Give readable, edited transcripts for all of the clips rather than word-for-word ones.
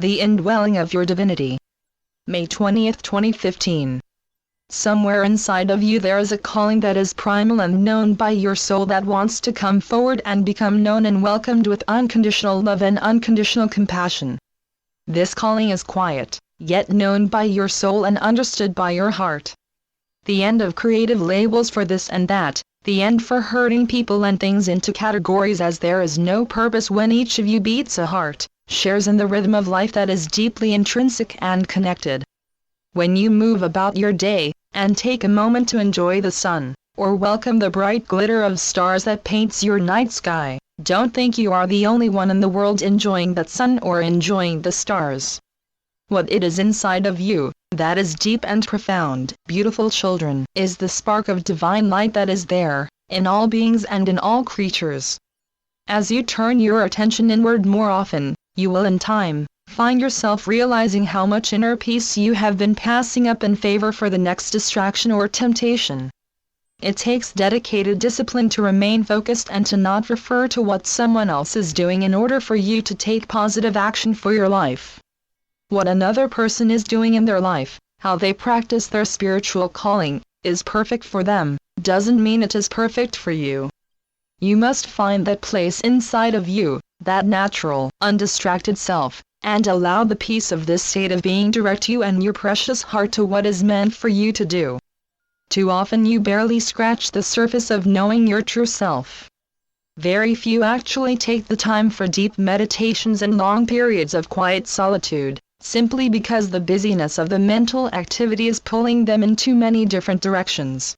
The Indwelling of Your Divinity. May 20th, 2015. Somewhere inside of you there is a calling that is primal and known by your soul that wants to come forward and become known and welcomed with unconditional love and unconditional compassion. This calling is quiet, yet known by your soul and understood by your heart. The end of creative labels for this and that, the end for hurting people and things into categories, as there is no purpose when each of you beats a heart, shares in the rhythm of life that is deeply intrinsic and connected. When you move about your day, and take a moment to enjoy the sun, or welcome the bright glitter of stars that paints your night sky, don't think you are the only one in the world enjoying that sun or enjoying the stars. What it is inside of you, that is deep and profound, beautiful children, is the spark of divine light that is there, in all beings and in all creatures. As you turn your attention inward more often, you will in time find yourself realizing how much inner peace you have been passing up in favor for the next distraction or temptation. It takes dedicated discipline to remain focused and to not refer to what someone else is doing in order for you to take positive action for your life. What another person is doing in their life, how they practice their spiritual calling, is perfect for them, doesn't mean it is perfect for you. You must find that place inside of you, that natural, undistracted self, and allow the peace of this state of being direct you and your precious heart to what is meant for you to do. Too often you barely scratch the surface of knowing your true self. Very few actually take the time for deep meditations and long periods of quiet solitude, simply because the busyness of the mental activity is pulling them in too many different directions.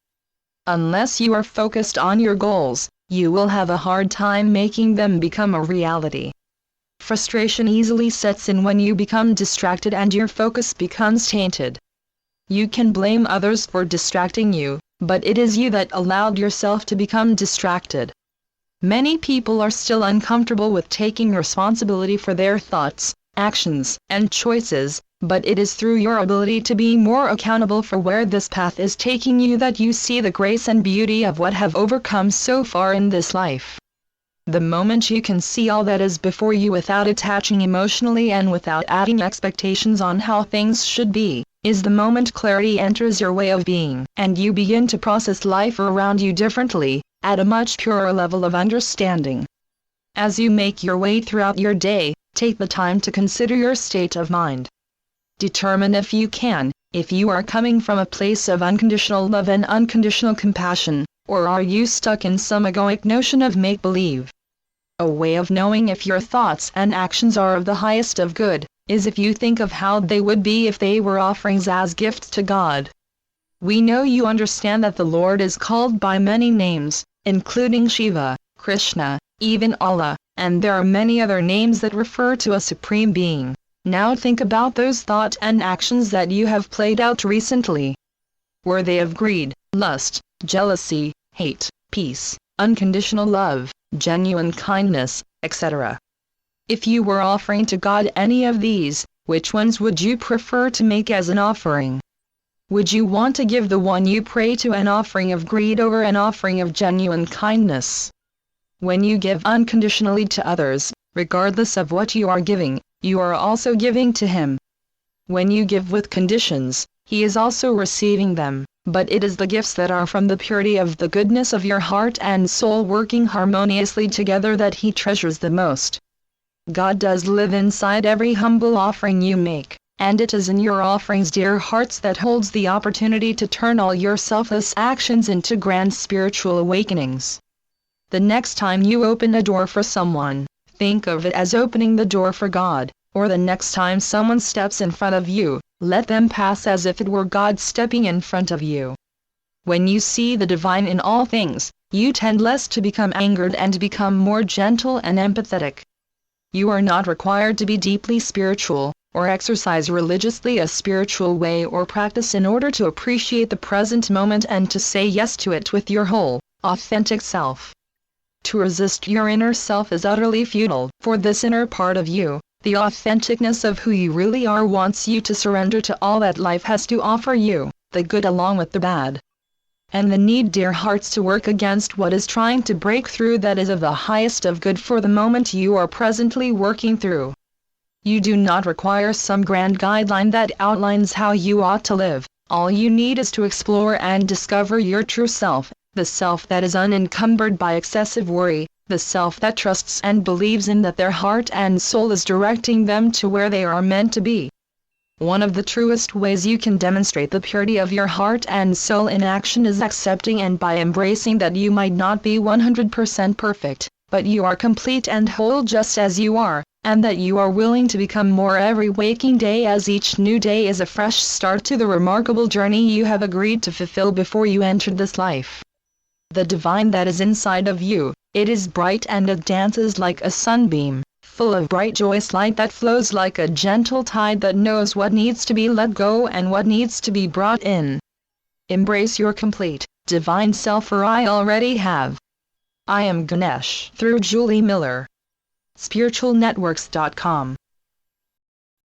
Unless you are focused on your goals, you will have a hard time making them become a reality. Frustration easily sets in when you become distracted and your focus becomes tainted. You can blame others for distracting you, but it is you that allowed yourself to become distracted. Many people are still uncomfortable with taking responsibility for their thoughts, actions, and choices, but it is through your ability to be more accountable for where this path is taking you that you see the grace and beauty of what have overcome so far in this life. The moment you can see all that is before you without attaching emotionally and without adding expectations on how things should be, is the moment clarity enters your way of being, and you begin to process life around you differently, at a much purer level of understanding. As you make your way throughout your day, take the time to consider your state of mind. Determine if you can, if you are coming from a place of unconditional love and unconditional compassion, or are you stuck in some egoic notion of make-believe. A way of knowing if your thoughts and actions are of the highest of good, is if you think of how they would be if they were offerings as gifts to God. We know you understand that the Lord is called by many names, including Shiva, Krishna, even Allah, and there are many other names that refer to a supreme being. Now think about those thoughts and actions that you have played out recently. Were they of greed, lust, jealousy, hate, peace, unconditional love, genuine kindness, etc.? If you were offering to God any of these, which ones would you prefer to make as an offering? Would you want to give the one you pray to an offering of greed over an offering of genuine kindness? When you give unconditionally to others, regardless of what you are giving, you are also giving to Him. When you give with conditions, He is also receiving them, but it is the gifts that are from the purity of the goodness of your heart and soul working harmoniously together that He treasures the most. God does live inside every humble offering you make, and it is in your offerings, dear hearts, that holds the opportunity to turn all your selfless actions into grand spiritual awakenings. The next time you open a door for someone, think of it as opening the door for God, or the next time someone steps in front of you, let them pass as if it were God stepping in front of you. When you see the divine in all things, you tend less to become angered and become more gentle and empathetic. You are not required to be deeply spiritual, or exercise religiously a spiritual way or practice in order to appreciate the present moment and to say yes to it with your whole, authentic self. To resist your inner self is utterly futile, for this inner part of you, the authenticness of who you really are, wants you to surrender to all that life has to offer you, the good along with the bad. And the need, dear hearts, to work against what is trying to break through that is of the highest of good for the moment you are presently working through. You do not require some grand guideline that outlines how you ought to live. All you need is to explore and discover your true self, the self that is unencumbered by excessive worry, the self that trusts and believes in that their heart and soul is directing them to where they are meant to be. One of the truest ways you can demonstrate the purity of your heart and soul in action is accepting and by embracing that you might not be 100% perfect, but you are complete and whole just as you are, and that you are willing to become more every waking day as each new day is a fresh start to the remarkable journey you have agreed to fulfill before you entered this life. The divine that is inside of you, it is bright and it dances like a sunbeam, full of bright joyous light that flows like a gentle tide that knows what needs to be let go and what needs to be brought in. Embrace your complete, divine self, for I already have. I am Ganesh. Through Julie Miller. spiritualnetworks.com